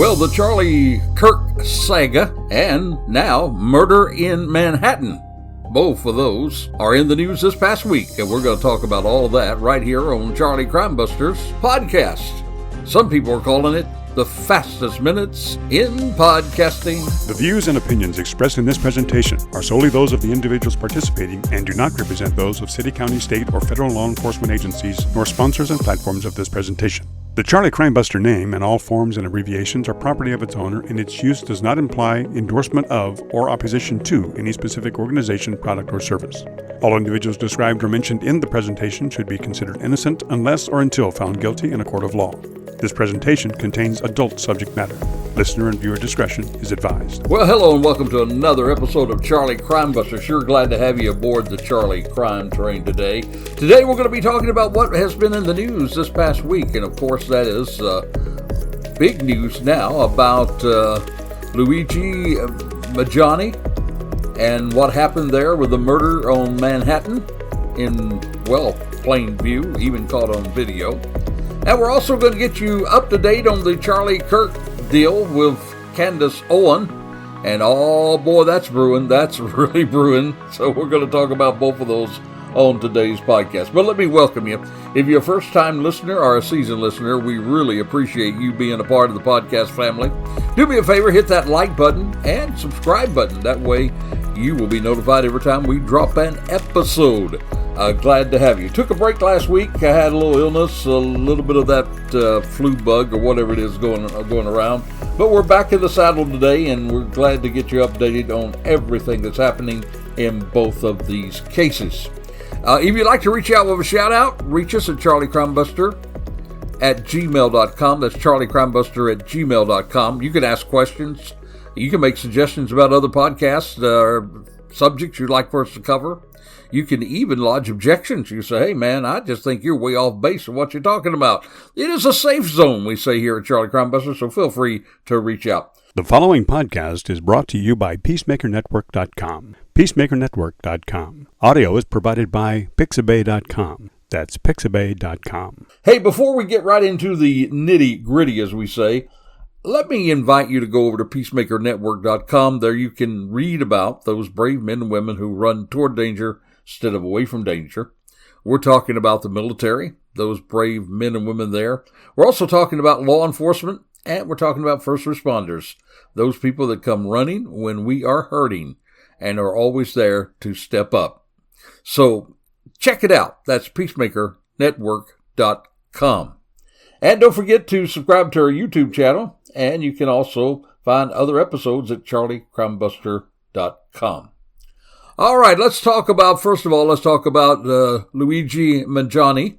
Well, the Charlie Kirk Saga and now Murder in Manhattan. Both of those are in the news this past week, and we're going to talk about all of that right here on Charlie Crimebuster's podcast. Some people are calling it the fastest minutes in podcasting. The views and opinions expressed in this presentation are solely those of the individuals participating and do not represent those of city, county, state, or federal law enforcement agencies, nor sponsors and platforms of this presentation. The Charlie Crimebuster name and all forms and abbreviations are property of its owner, and its use does not imply endorsement of or opposition to any specific organization, product, or service. All individuals described or mentioned in the presentation should be considered innocent unless or until found guilty in a court of law. This presentation contains adult subject matter. Listener and viewer discretion is advised. Well, hello and welcome to another episode of Charlie Crimebuster. Sure glad to have you aboard the Charlie Crime Train today. Today we're going to be talking about what has been in the news this past week. And of course that is big news now about Luigi Mangione and what happened there with the murder on Manhattan in, well, plain view, even caught on video. And we're also going to get you up to date on the Charlie Kirk deal with Candace Owen. And oh boy, that's brewing. That's really brewing. So we're going to talk about both of those on today's podcast. But let me welcome you. If you're a first-time listener or a seasoned listener, we really appreciate you being a part of the podcast family. Do me a favor, hit that like button and subscribe button. That way you will be notified every time we drop an episode. Glad to have you. Took a break last week. I had a little illness, a little bit of that flu bug or whatever it is going around. But we're back in the saddle today, and we're glad to get you updated on everything that's happening in both of these cases. If you'd like to reach out with a shout out, reach us at charliecrimebuster@gmail.com. That's charliecrimebuster@gmail.com. You can ask questions. You can make suggestions about other podcasts or subjects you'd like for us to cover. You can even lodge objections. You say, hey, man, I just think you're way off base of what you're talking about. It is a safe zone, we say here at Charlie Crimebuster, so feel free to reach out. The following podcast is brought to you by PeacemakerNetwork.com. PeacemakerNetwork.com. Audio is provided by Pixabay.com. That's Pixabay.com. Hey, before we get right into the nitty-gritty, as we say, let me invite you to go over to PeacemakerNetwork.com. There you can read about those brave men and women who run toward danger instead of away from danger. We're talking about the military, those brave men and women there. We're also talking about law enforcement, and we're talking about first responders, those people that come running when we are hurting and are always there to step up. So check it out. That's PeacemakerNetwork.com. And don't forget to subscribe to our YouTube channel, and you can also find other episodes at charliecrimebuster.com. All right, first of all, let's talk about Luigi Mangione.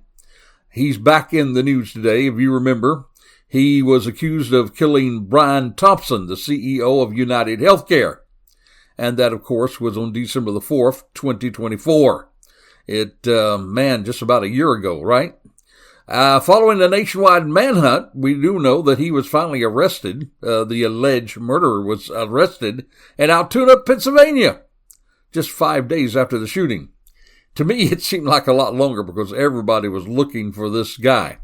He's back in the news today. If you remember, he was accused of killing Brian Thompson, the CEO of United Healthcare. And that, of course, was on December the 4th, 2024. Just about a year ago, right? Following the nationwide manhunt, we do know that he was finally arrested. The alleged murderer was arrested in Altoona, Pennsylvania, just 5 days after the shooting. To me, it seemed like a lot longer because everybody was looking for this guy.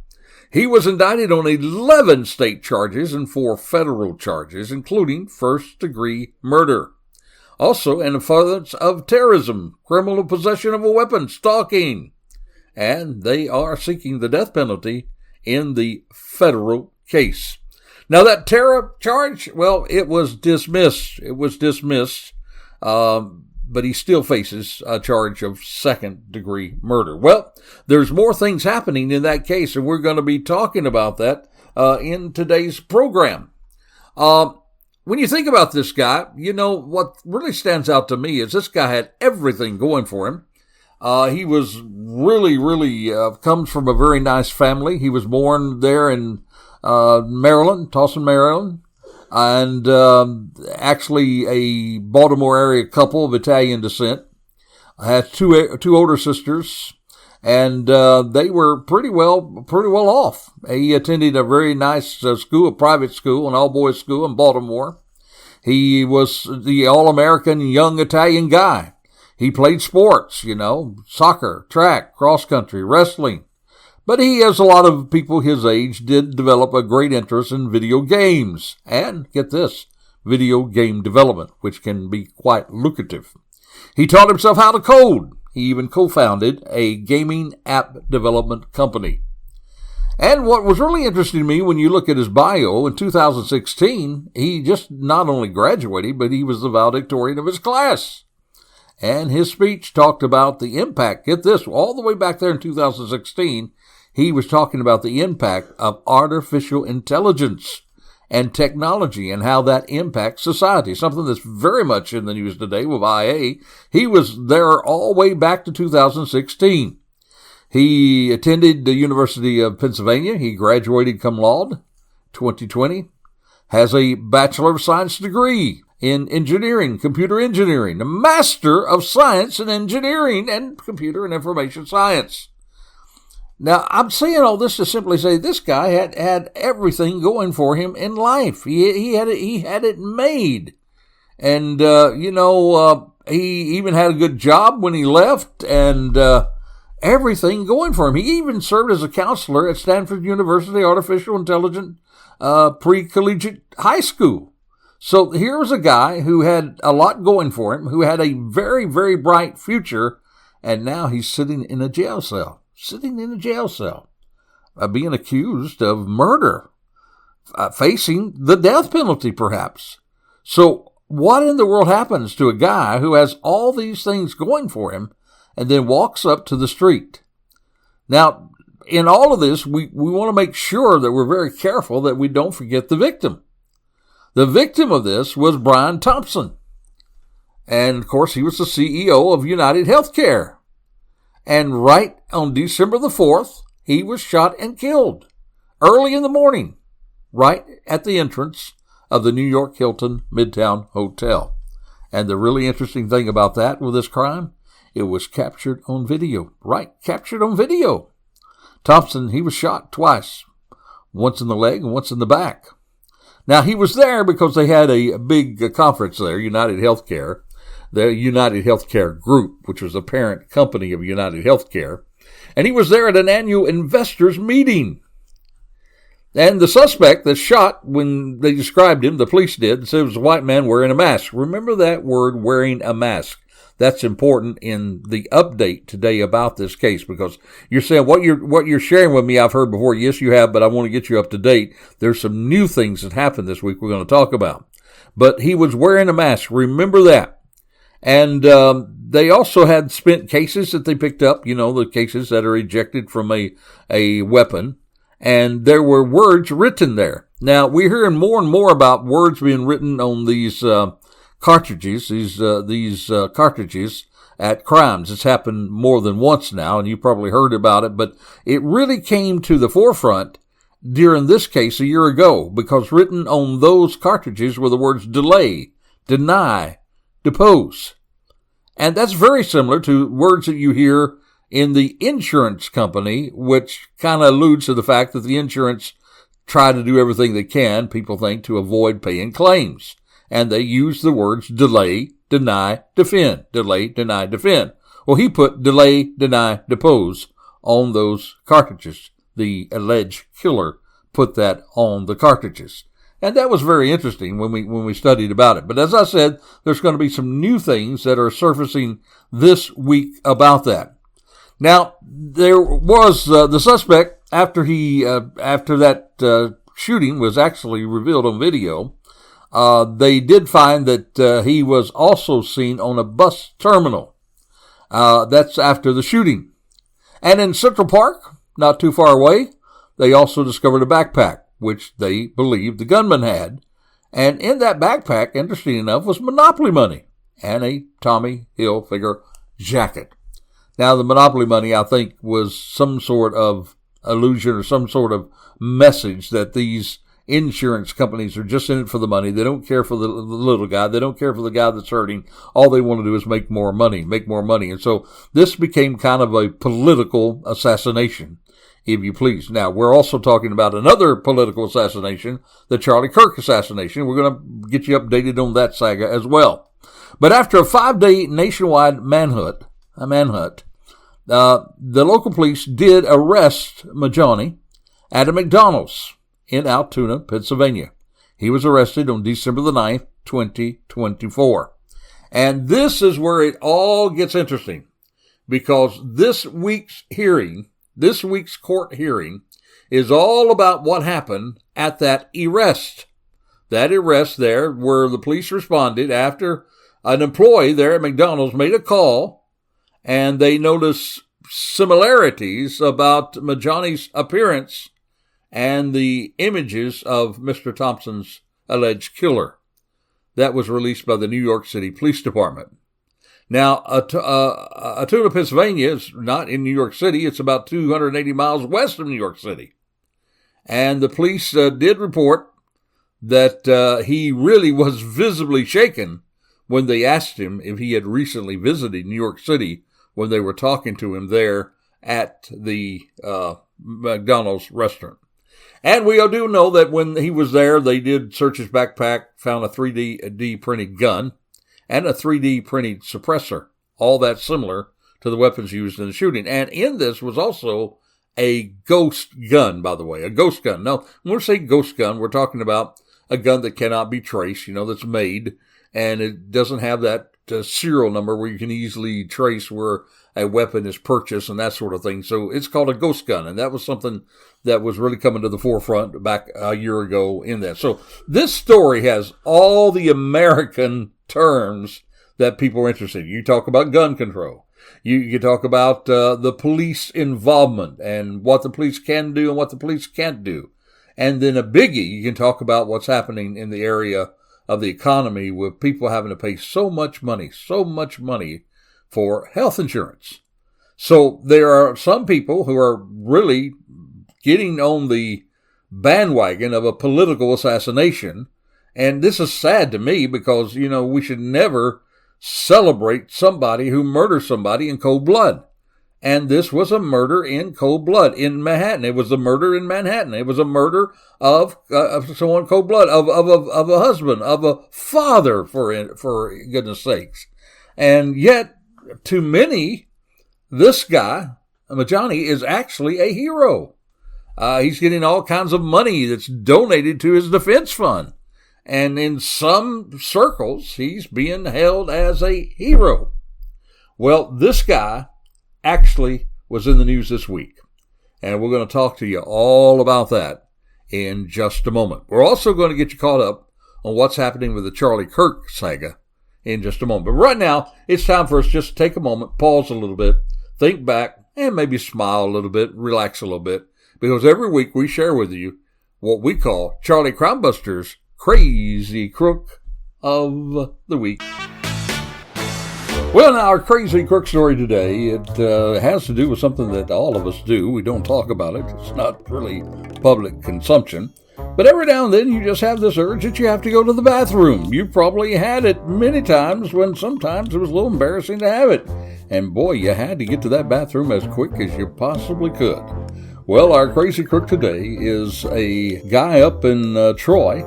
He was indicted on 11 state charges and 4 federal charges, including first-degree murder. Also, an offense of terrorism, criminal possession of a weapon, stalking. And they are seeking the death penalty in the federal case. Now, that terror charge, well, it was dismissed. But he still faces a charge of second-degree murder. Well, there's more things happening in that case, and we're going to be talking about that in today's program. When you think about this guy, you know, what really stands out to me is this guy had everything going for him. He was really comes from a very nice family. He was born there in Maryland, Towson, Maryland, and actually a Baltimore area couple of Italian descent. Had two older sisters, and they were pretty well off. He attended a very nice school, a private school, an all-boys school in Baltimore. He was the all-American young Italian guy. He played sports, soccer, track, cross-country, wrestling. But he, as a lot of people his age, did develop a great interest in video games. And, get this, video game development, which can be quite lucrative. He taught himself how to code. He even co-founded a gaming app development company. And what was really interesting to me when you look at his bio, in 2016, he just not only graduated, but he was the valedictorian of his class. And his speech talked about the impact, get this, all the way back there in 2016, he was talking about the impact of artificial intelligence and technology and how that impacts society, something that's very much in the news today with IA. He was there all the way back to 2016. He attended the University of Pennsylvania. He graduated cum laude 2020, has a Bachelor of Science degree in engineering, computer engineering, a Master of Science in Engineering and Computer and Information Science. Now, I'm saying all this to simply say this guy had everything going for him in life. He had it made. And, he even had a good job when he left and everything going for him. He even served as a counselor at Stanford University Artificial Intelligence Pre-Collegiate High School. So here was a guy who had a lot going for him, who had a very, very bright future, and now he's sitting in a jail cell. Being accused of murder, facing the death penalty perhaps. So what in the world happens to a guy who has all these things going for him and then walks up to the street? Now, in all of this, we want to make sure that we're very careful that we don't forget the victim. The victim of this was Brian Thompson. And, of course, he was the CEO of United Healthcare. And right on December the 4th, he was shot and killed early in the morning, right at the entrance of the New York Hilton Midtown Hotel. And the really interesting thing about that with this crime, it was captured on video. Right, captured on video. Thompson, he was shot twice, once in the leg and once in the back. Now, he was there because they had a big conference there, United Healthcare, the United Healthcare Group, which was the parent company of United Healthcare. And he was there at an annual investors meeting. And the suspect that shot, when they described him, the police did, said it was a white man wearing a mask. Remember that word, wearing a mask. That's important in the update today about this case, because you're saying what you're sharing with me, I've heard before. Yes, you have, but I want to get you up to date. There's some new things that happened this week we're going to talk about. But he was wearing a mask. Remember that. And they also had spent cases that they picked up, the cases that are ejected from a weapon. And there were words written there. Now, we're hearing more and more about words being written on these cartridges, these cartridges at crimes. It's happened more than once now, and you probably heard about it, but it really came to the forefront during this case a year ago, because written on those cartridges were the words delay, deny, depose. And that's very similar to words that you hear in the insurance company, which kind of alludes to the fact that the insurance try to do everything they can, people think, to avoid paying claims. And they use the words delay, deny, defend. Delay, deny, defend. Well, he put delay, deny, depose on those cartridges. The alleged killer put that on the cartridges. And that was very interesting when we studied about it. But as I said, there's going to be some new things that are surfacing this week about that. Now, there was the suspect after that shooting was actually revealed on video. They did find that he was also seen on a bus terminal. That's after the shooting. And in Central Park, not too far away, they also discovered a backpack, which they believed the gunman had. And in that backpack, interesting enough, was Monopoly money and a Tommy Hilfiger jacket. Now, the Monopoly money, I think, was some sort of allusion or some sort of message that these insurance companies are just in it for the money. They don't care for the little guy. They don't care for the guy that's hurting. All they want to do is make more money. And so this became kind of a political assassination, if you please. Now, we're also talking about another political assassination, the Charlie Kirk assassination. We're going to get you updated on that saga as well. But after a 5-day nationwide manhunt, The local police did arrest Mangione at a McDonald's in Altoona, Pennsylvania. He was arrested on December the 9th, 2024. And this is where it all gets interesting, because this week's court hearing, is all about what happened at that arrest. That arrest there, where the police responded after an employee there at McDonald's made a call, and they noticed similarities about Mangione's appearance and the images of Mr. Thompson's alleged killer. That was released by the New York City Police Department. Now, Altoona, Pennsylvania is not in New York City. It's about 280 miles west of New York City. And the police did report that he really was visibly shaken when they asked him if he had recently visited New York City when they were talking to him there at the McDonald's restaurant. And we do know that when he was there, they did search his backpack, found a 3D printed gun and a 3D printed suppressor, all that similar to the weapons used in the shooting. And in this was also a ghost gun, by the way, a ghost gun. Now, when we say ghost gun, we're talking about a gun that cannot be traced, that's made, and it doesn't have that serial number where you can easily trace where a weapon is purchased and that sort of thing. So it's called a ghost gun, and that was something that was really coming to the forefront back a year ago in that. So this story has all the American terms that people are interested in. You talk about gun control. You talk about the police involvement and what the police can do and what the police can't do. And then a biggie, you can talk about what's happening in the area of the economy with people having to pay so much money for health insurance. So there are some people who are really getting on the bandwagon of a political assassination. And this is sad to me because, we should never celebrate somebody who murders somebody in cold blood. And this was a murder in cold blood in Manhattan. It was a murder in Manhattan. It was a murder of someone in cold blood, of a husband, of a father, for goodness sakes. And yet, to many, this guy, Mangione, is actually a hero. He's getting all kinds of money that's donated to his defense fund. And in some circles, he's being held as a hero. Well, this guy actually was in the news this week. And we're going to talk to you all about that in just a moment. We're also going to get you caught up on what's happening with the Charlie Kirk saga in just a moment. But right now, it's time for us just to take a moment, pause a little bit, think back, and maybe smile a little bit, relax a little bit. Because every week we share with you what we call Charlie Crimebuster's Crazy Crook of the Week. Well, now, our Crazy Crook story today, it has to do with something that all of us do. We don't talk about it. It's not really public consumption. But every now and then you just have this urge that you have to go to the bathroom. You've probably had it many times when sometimes it was a little embarrassing to have it. And boy, you had to get to that bathroom as quick as you possibly could. Well, our Crazy Crook today is a guy up in Troy,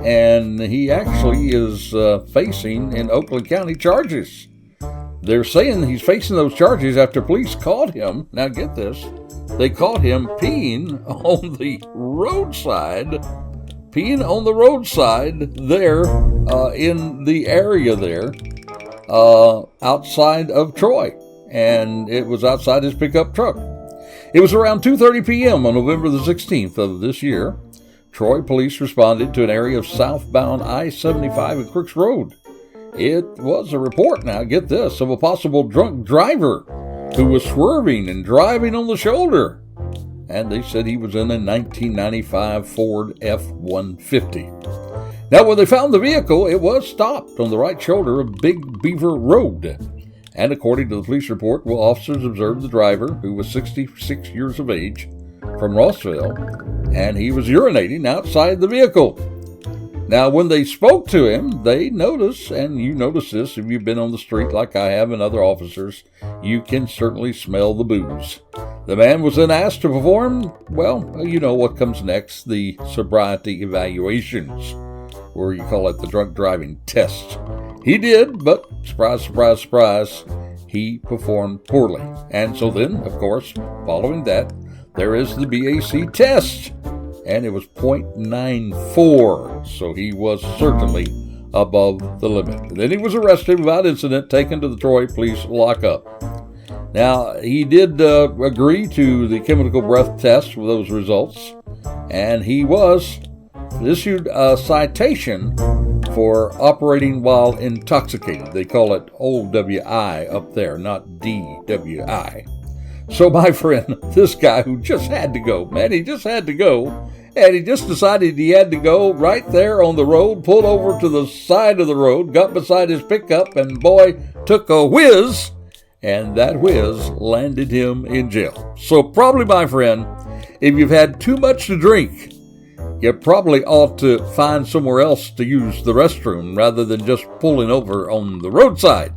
and he actually is facing in Oakland County charges. They're saying he's facing those charges after police caught him. Now get this. They caught him peeing on the roadside there in the area there outside of Troy. And it was outside his pickup truck. It was around 2:30 p.m. on November the 16th of this year. Troy police responded to an area of southbound I-75 at Crooks Road. It was a report, now get this, of a possible drunk driver who was swerving and driving on the shoulder. And they said he was in a 1995 Ford F-150. Now, when they found the vehicle, it was stopped on the right shoulder of Big Beaver Road. And according to the police report, officers observed the driver, who was 66 years of age, from Rossville, and he was urinating outside the vehicle. Now, when they spoke to him, they noticed, and you notice this if you've been on the street like I have and other officers, you can certainly smell the booze. The man was then asked to perform, well, you know what comes next, the sobriety evaluations, or you call it the drunk driving test. He did, but surprise, surprise, surprise, he performed poorly. And so then, of course, following that, there is the BAC test, and it was 0.94, so he was certainly above the limit. And then he was arrested without incident, taken to the Troy Police lockup. Now, he did agree to the chemical breath test with those results, and he was issued a citation for operating while intoxicated. They call it OWI up there, not DWI. So, my friend, this guy who just had to go, man, he just had to go, and he just decided he had to go right there on the road, pulled over to the side of the road, got beside his pickup, and boy, took a whiz, and that whiz landed him in jail. So probably, my friend, if you've had too much to drink, you probably ought to find somewhere else to use the restroom rather than just pulling over on the roadside.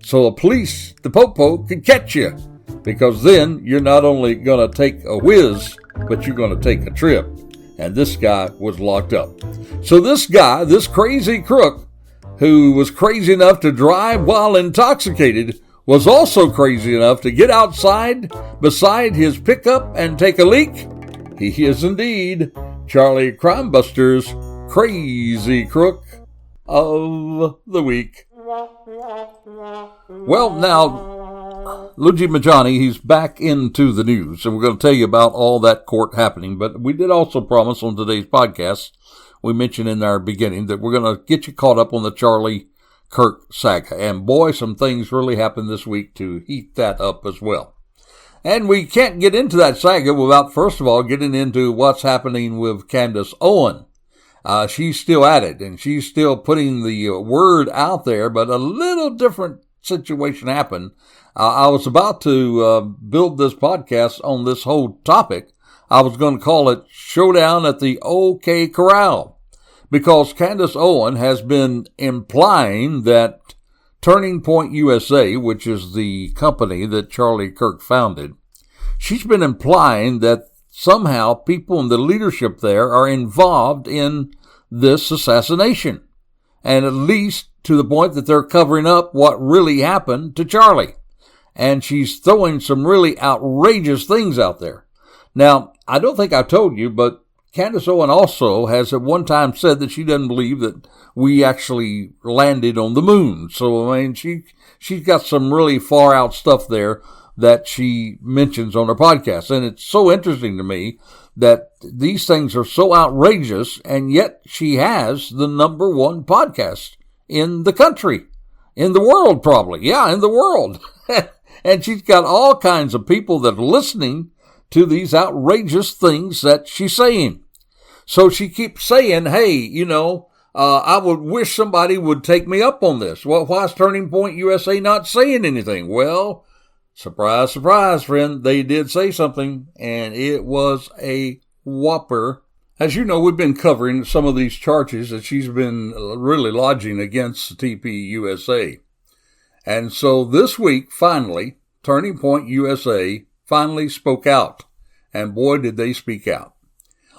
So the police, the po-po, can catch you, because then you're not only going to take a whiz, but you're going to take a trip. And this guy was locked up. So this guy, this crazy crook, who was crazy enough to drive while intoxicated, was also crazy enough to get outside beside his pickup and take a leak. He is indeed Charlie Crimebuster's Crazy Crook of the Week. Well, now, Lugi Mangione, he's back into the news, and we're going to tell you about all that court happening. But we did also promise on today's podcast, we mentioned in our beginning, that we're going to get you caught up on the Charlie Kirk saga. And boy, some things really happened this week to heat that up as well. And we can't get into that saga without, first of all, getting into what's happening with Candace Owen. She's still at it, and she's still putting the word out there, but a little different situation happened. I was about to build this podcast on this whole topic. I was going to call it Showdown at the OK Corral, because Candace Owen has been implying that Turning Point USA, which is the company that Charlie Kirk founded, she's been implying that somehow people in the leadership there are involved in this assassination, and at least to the point that they're covering up what really happened to Charlie. And she's throwing some really outrageous things out there. Now, I don't think I told you, but Candace Owen also has at one time said that she doesn't believe that we actually landed on the moon. So, I mean, she's got some really far out stuff there that she mentions on her podcast. And it's so interesting to me that these things are so outrageous, and yet she has the number one podcast in the country, in the world probably. Yeah, in the world. And she's got all kinds of people that are listening to these outrageous things that she's saying. So she keeps saying, hey, I would wish somebody would take me up on this. Well, why is Turning Point USA not saying anything? Well, surprise, surprise, friend, they did say something, and it was a whopper. As you know, we've been covering some of these charges that she's been really lodging against TpUSA. And so this week, finally, Turning Point USA finally spoke out. And boy, did they speak out.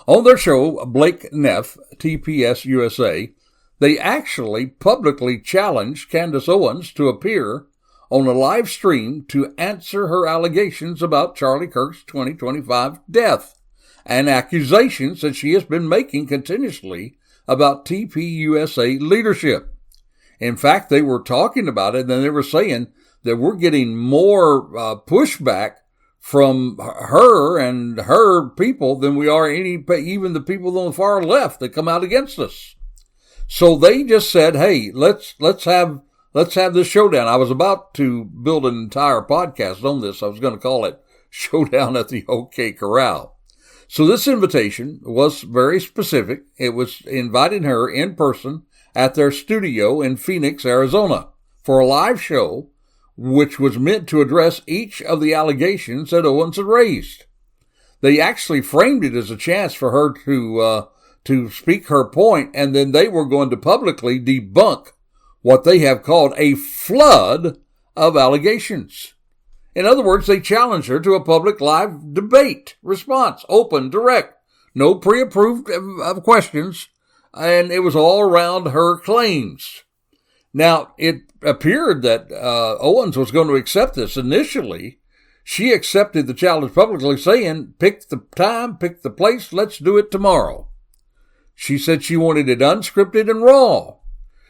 On their show, Blake Neff, TpUSA, they actually publicly challenged Candace Owens to appear on a live stream to answer her allegations about Charlie Kirk's 2025 death and accusations that she has been making continuously about TpUSA leadership. In fact, they were talking about it, and they were saying that we're getting more pushback from her and her people than we are even the people on the far left that come out against us. So they just said, hey, let's have this showdown. I was about to build an entire podcast on this. I was going to call it Showdown at the OK Corral. So this invitation was very specific. It was inviting her in person at their studio in Phoenix, Arizona, for a live show, which was meant to address each of the allegations that Owens had raised. They actually framed it as a chance for her to speak her point, and then they were going to publicly debunk what they have called a flood of allegations. In other words, they challenged her to a public live debate response, open, direct, no pre-approved questions, and it was all around her claims. Now, it appeared that Owens was going to accept this. Initially, she accepted the challenge publicly, saying, pick the time, pick the place, let's do it tomorrow. She said she wanted it unscripted and raw.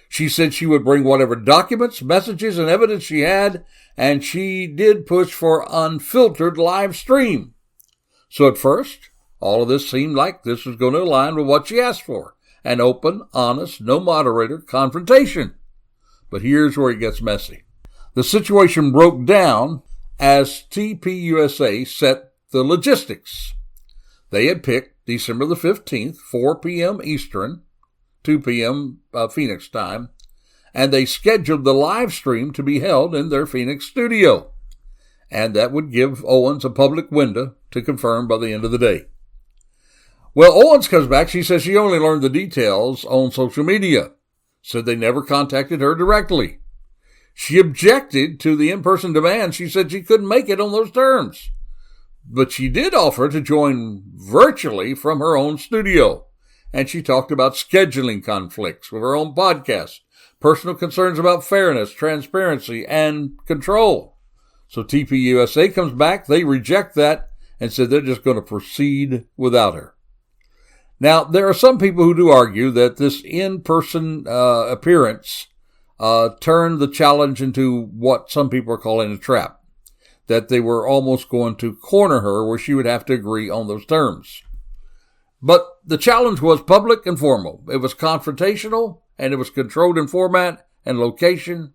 She said she would bring whatever documents, messages, and evidence she had, and she did push for unfiltered live stream. So at first, all of this seemed like this was going to align with what she asked for. An open, honest, no moderator confrontation. But here's where it gets messy. The situation broke down as TpUSA set the logistics. They had picked December the 15th, 4 p.m. Eastern, 2 p.m. Phoenix time, and they scheduled the live stream to be held in their Phoenix studio. And that would give Owens a public window to confirm by the end of the day. Well, Owens comes back. She says she only learned the details on social media. Said they never contacted her directly. She objected to the in-person demand. She said she couldn't make it on those terms. But she did offer to join virtually from her own studio. And she talked about scheduling conflicts with her own podcast, personal concerns about fairness, transparency, and control. So TpUSA comes back. They reject that and said they're just going to proceed without her. Now, there are some people who do argue that this in-person appearance turned the challenge into what some people are calling a trap, that they were almost going to corner her where she would have to agree on those terms. But the challenge was public and formal. It was confrontational, and it was controlled in format and location.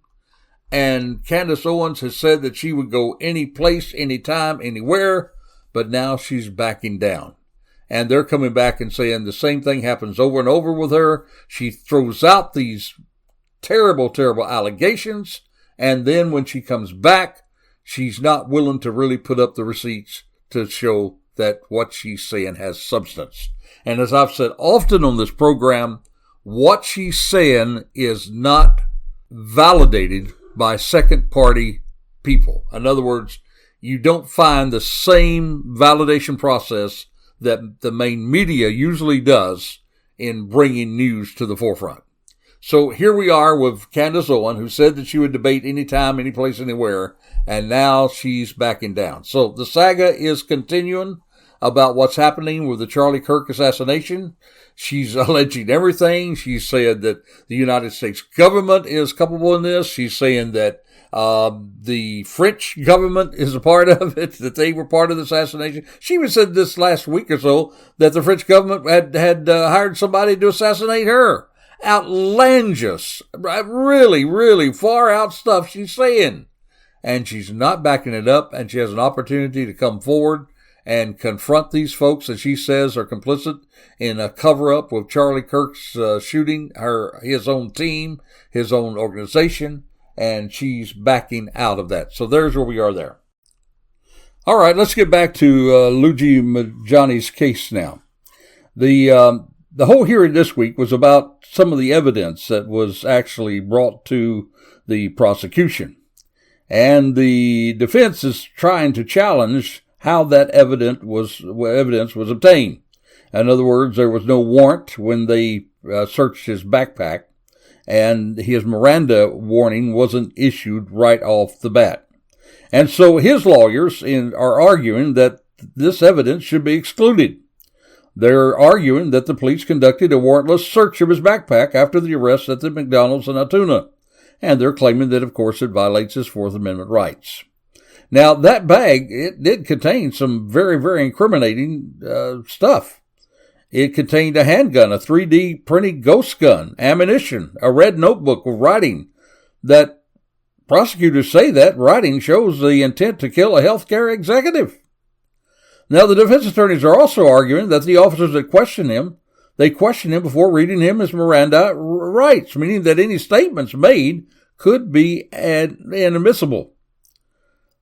And Candace Owens has said that she would go any place, anytime, anywhere, but now she's backing down. And they're coming back and saying the same thing happens over and over with her. She throws out these terrible, terrible allegations. And then when she comes back, she's not willing to really put up the receipts to show that what she's saying has substance. And as I've said often on this program, what she's saying is not validated by second-party people. In other words, you don't find the same validation process that the main media usually does in bringing news to the forefront. So here we are with Candace Owen, who said that she would debate anytime, any place, anywhere, and now she's backing down. So the saga is continuing about what's happening with the Charlie Kirk assassination. She's alleging everything. She's saying that the United States government is culpable in this. She's saying that the French government is a part of it, that they were part of the assassination. She even said this last week or so that the French government had hired somebody to assassinate her. Outlandish, really, really far out stuff she's saying. And she's not backing it up, and she has an opportunity to come forward and confront these folks that she says are complicit in a cover-up with Charlie Kirk's shooting, his own team, his own organization, and she's backing out of that. So there's where we are there. All right, let's get back to Lugi Mangione's case now. The whole hearing this week was about some of the evidence that was actually brought to the prosecution. And the defense is trying to challenge how that evidence was obtained. In other words, there was no warrant when they searched his backpack, and his Miranda warning wasn't issued right off the bat. And so his lawyers are arguing that this evidence should be excluded. They're arguing that the police conducted a warrantless search of his backpack after the arrest at the McDonald's in Altoona, and they're claiming that, of course, it violates his Fourth Amendment rights. Now, that bag, it did contain some very, very incriminating stuff. It contained a handgun, a 3D printed ghost gun, ammunition, a red notebook with writing that prosecutors say that writing shows the intent to kill a healthcare executive. Now, the defense attorneys are also arguing that the officers that questioned him, they questioned him before reading him his Miranda rights, meaning that any statements made could be inadmissible.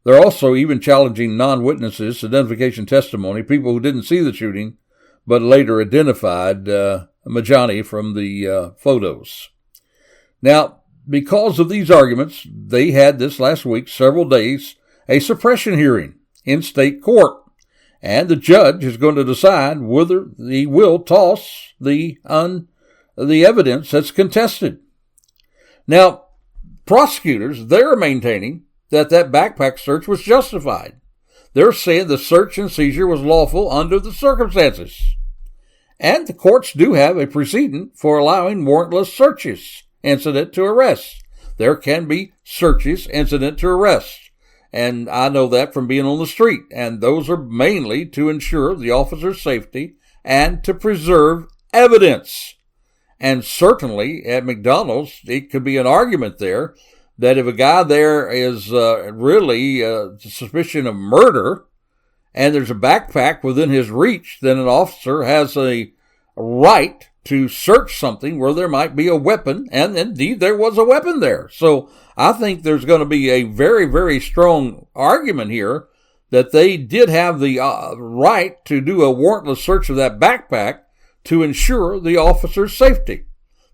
They're also even challenging non-witnesses' identification testimony, people who didn't see the shooting, but later identified Mangione from the photos. Now, because of these arguments, they had this last week, several days, a suppression hearing in state court. And the judge is going to decide whether he will toss the evidence that's contested. Now, prosecutors, they're maintaining that backpack search was justified. They're saying the search and seizure was lawful under the circumstances. And the courts do have a precedent for allowing warrantless searches incident to arrest. There can be searches incident to arrest. And I know that from being on the street. And those are mainly to ensure the officer's safety and to preserve evidence. And certainly at McDonald's, it could be an argument there that if a guy there is really suspicion of murder and there's a backpack within his reach, then an officer has a right to search something where there might be a weapon, and indeed there was a weapon there. So I think there's going to be a very, very strong argument here that they did have the right to do a warrantless search of that backpack to ensure the officer's safety.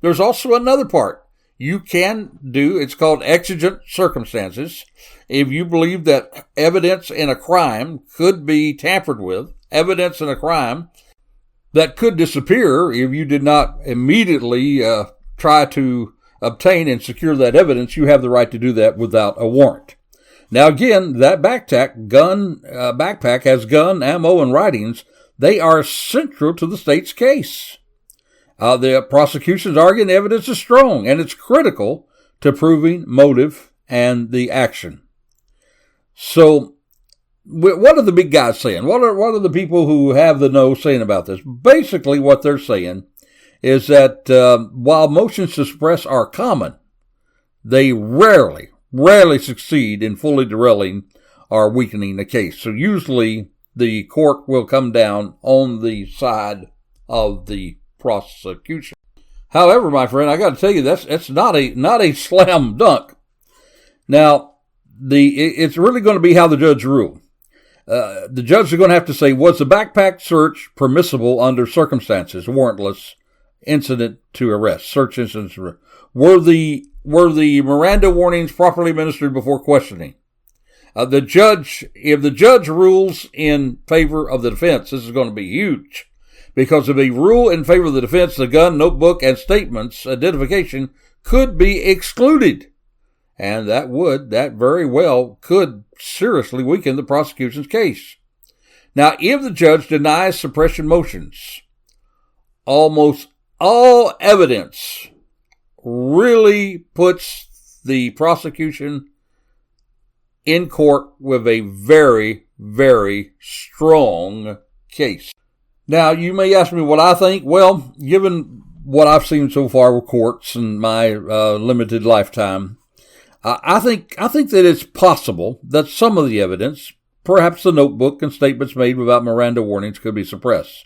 There's also another part. You can do, it's called exigent circumstances. If you believe that evidence in a crime could be tampered with, evidence in a crime that could disappear if you did not immediately try to obtain and secure that evidence, you have the right to do that without a warrant. Now again, that backpack has gun, ammo, and writings. They are central to the state's case. The prosecution's arguing evidence is strong, and it's critical to proving motive and the action. So, what are the big guys saying? What are the people who have the know saying about this? Basically, what they're saying is that while motions to suppress are common, they rarely succeed in fully derailing or weakening the case. So usually the court will come down on the side of the prosecution. However, my friend, I got to tell you, that's not a slam dunk. Now, it's really going to be how the judge ruled. The judge is going to have to say, was the backpack search permissible under circumstances, warrantless incident to arrest, search incident to arrest? Were the Miranda warnings properly administered before questioning? If the judge rules in favor of the defense, this is going to be huge. Because if they rule in favor of the defense, the gun, notebook, and statements identification could be excluded. And that very well could seriously weaken the prosecution's case. Now, if the judge denies suppression motions, almost all evidence really puts the prosecution in court with a very, very strong case. Now, you may ask me what I think. Well, given what I've seen so far with courts in my limited lifetime, I think that it's possible that some of the evidence, perhaps the notebook and statements made without Miranda warnings, could be suppressed.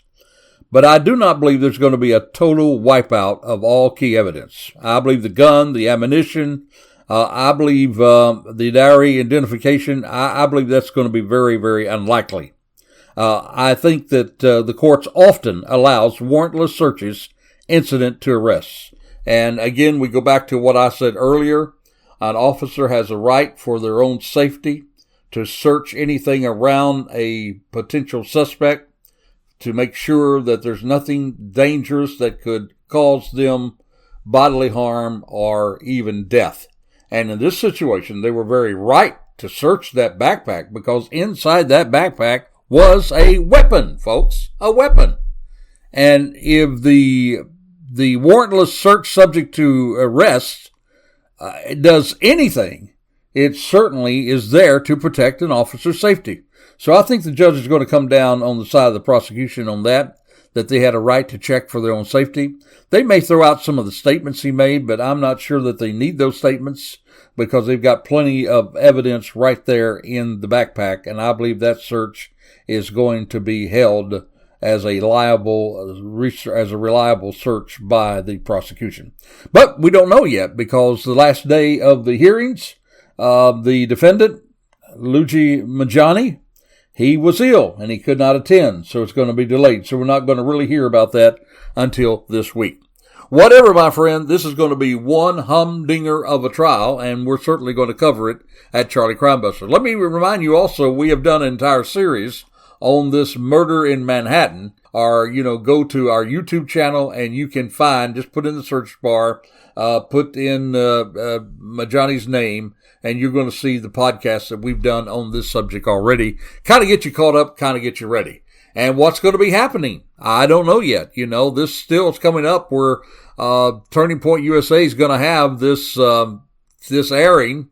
But I do not believe there's going to be a total wipeout of all key evidence. I believe the gun, the ammunition, I believe the diary identification, I believe that's going to be very, very unlikely. I think that the courts often allows warrantless searches incident to arrests. And again, we go back to what I said earlier. An officer has a right for their own safety to search anything around a potential suspect to make sure that there's nothing dangerous that could cause them bodily harm or even death. And in this situation, they were very right to search that backpack because inside that backpack was a weapon, folks, a weapon. And if the warrantless search subject to arrest does anything, it certainly is there to protect an officer's safety. So I think the judge is going to come down on the side of the prosecution on that they had a right to check for their own safety. They may throw out some of the statements he made, but I'm not sure that they need those statements because they've got plenty of evidence right there in the backpack, and I believe that search is going to be held as a reliable search by the prosecution. But we don't know yet because the last day of the hearings, the defendant, Lugi Mangione, he was ill and he could not attend, so it's going to be delayed. So we're not going to really hear about that until this week. Whatever, my friend, this is going to be one humdinger of a trial, and we're certainly going to cover it at Charlie Crimebuster. Let me remind you also, we have done an entire series on this murder in Manhattan. Go to our YouTube channel and you can find, just put in the search bar, put in Mangiane's name, and you're going to see the podcast that we've done on this subject already. Kind of get you caught up, kind of get you ready. And what's going to be happening? I don't know yet. This still is coming up where Turning Point USA is going to have this airing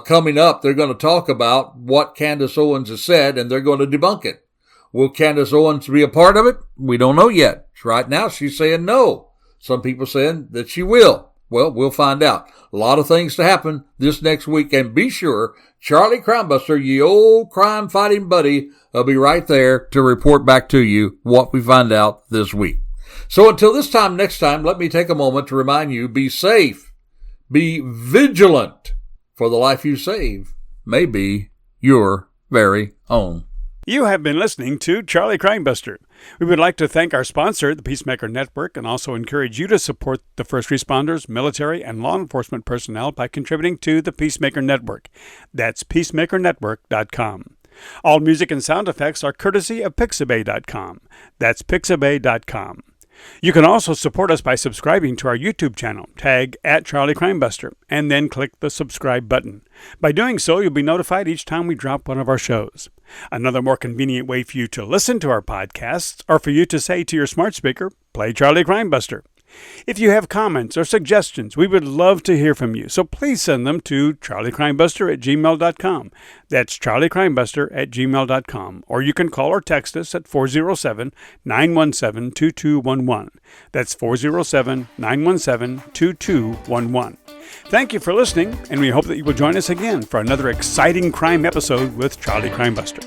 coming up. They're going to talk about what Candace Owens has said, and they're going to debunk it. Will Candace Owens be a part of it? We don't know yet. Right now, she's saying no. Some people saying that she will. Well, we'll find out. A lot of things to happen this next week. And be sure, Charlie Crimebuster, ye old crime-fighting buddy, will be right there to report back to you what we find out this week. So until this time next time, let me take a moment to remind you, be safe, be vigilant, for the life you save may be your very own. You have been listening to Charlie Crimebuster. We would like to thank our sponsor, the Peacemaker Network, and also encourage you to support the first responders, military, and law enforcement personnel by contributing to the Peacemaker Network. That's peacemakernetwork.com. All music and sound effects are courtesy of Pixabay.com. That's Pixabay.com. You can also support us by subscribing to our YouTube channel, tag @CharlieCrimebuster, and then click the subscribe button. By doing so, you'll be notified each time we drop one of our shows. Another more convenient way for you to listen to our podcasts, or for you to say to your smart speaker, play Charlie Crimebuster. If you have comments or suggestions, we would love to hear from you, so please send them to charliecrimebuster@gmail.com. That's charliecrimebuster@gmail.com, or you can call or text us at 407-917-2211. That's 407-917-2211. Thank you for listening, and we hope that you will join us again for another exciting crime episode with Charlie Crimebuster.